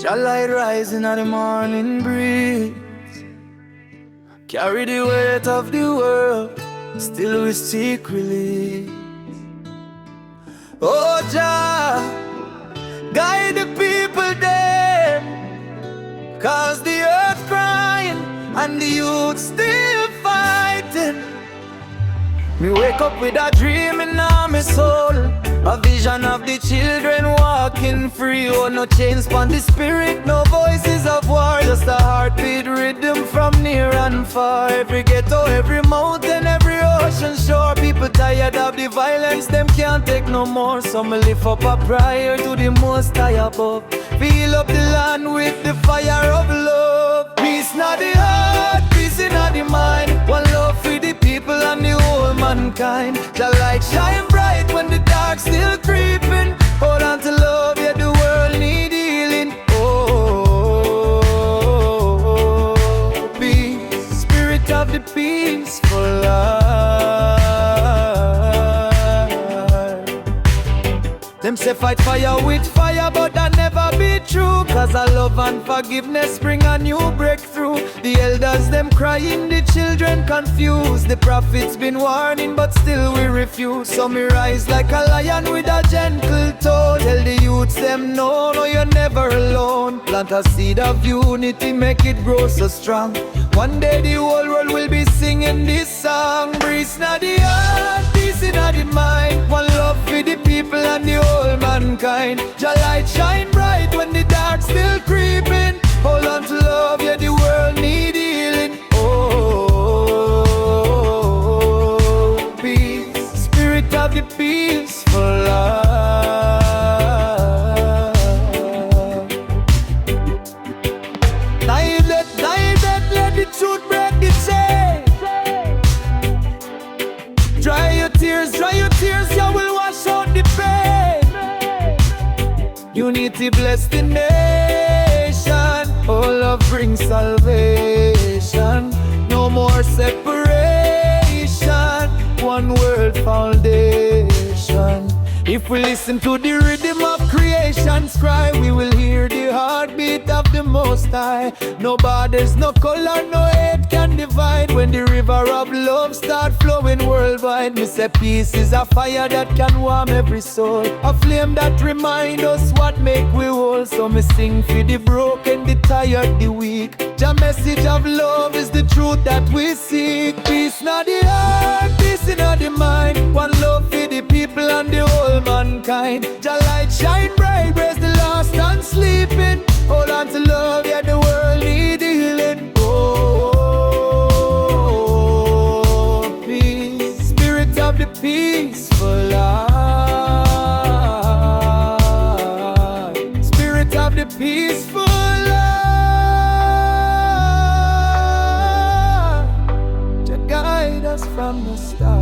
Jah light rising on the morning breeze, carry the weight of the world, still we seek release. Oh Jah, guide the people there, cause the earth crying and the youth still fighting. Me wake up with a dream in my soul, a vision of the children walking free. Oh, no chains on the spirit, no voices of war, just a heartbeat rhythm from near and far. Every ghetto, every mountain, every ocean shore, people tired of the violence, them can't take no more. So me lift up a prayer to the Most High above, fill up the land with the fire of love. Peace not the heart, peace in the mind, one love for the people and the whole mankind. The light shine bright when the dark still creeping. Hold on to love, yeah, the world need healing. Oh, peace, spirit of the peaceful life. Them say fight fire with fire, but that never be true, cause a love and forgiveness bring a new breakthrough. The elders them crying, the children confused. The prophets been warning, but still we refuse. So me rise like a lion with a gentle tone, tell the youths them no, no, you're never alone. Plant a seed of unity, make it grow so strong. One day the whole world will be singing this song. Breeze not the heart, peace in the mind, one love for the people and the whole mankind. Jah light shine bright when the dark still creeping. Hold on to love, yeah, the world need healing. Oh, peace, spirit of the peaceful life. Let the truth break the chain. Dry your tears, you will wash out the pain. Unity bless the nation, all love brings salvation. No more separation, one world foundation. If we listen to the rhythm of creation's cry, we will hear the heartbeat of the Most High. No borders, no color, no hate can divide. When the river of love start flowing worldwide, me say peace is a fire that can warm every soul, a flame that remind us what make we whole. So me sing for the broken, the tired, the weak. The message of love is the truth that we seek. Peace not the heart, peace in the mind, one love for the people and the whole mankind. The light shine bright, raise the lost and sleeping. Hold on to love, yeah, the world need healing. Oh, peace, spirit of the peaceful life, spirit of the peaceful life, to guide us from the start.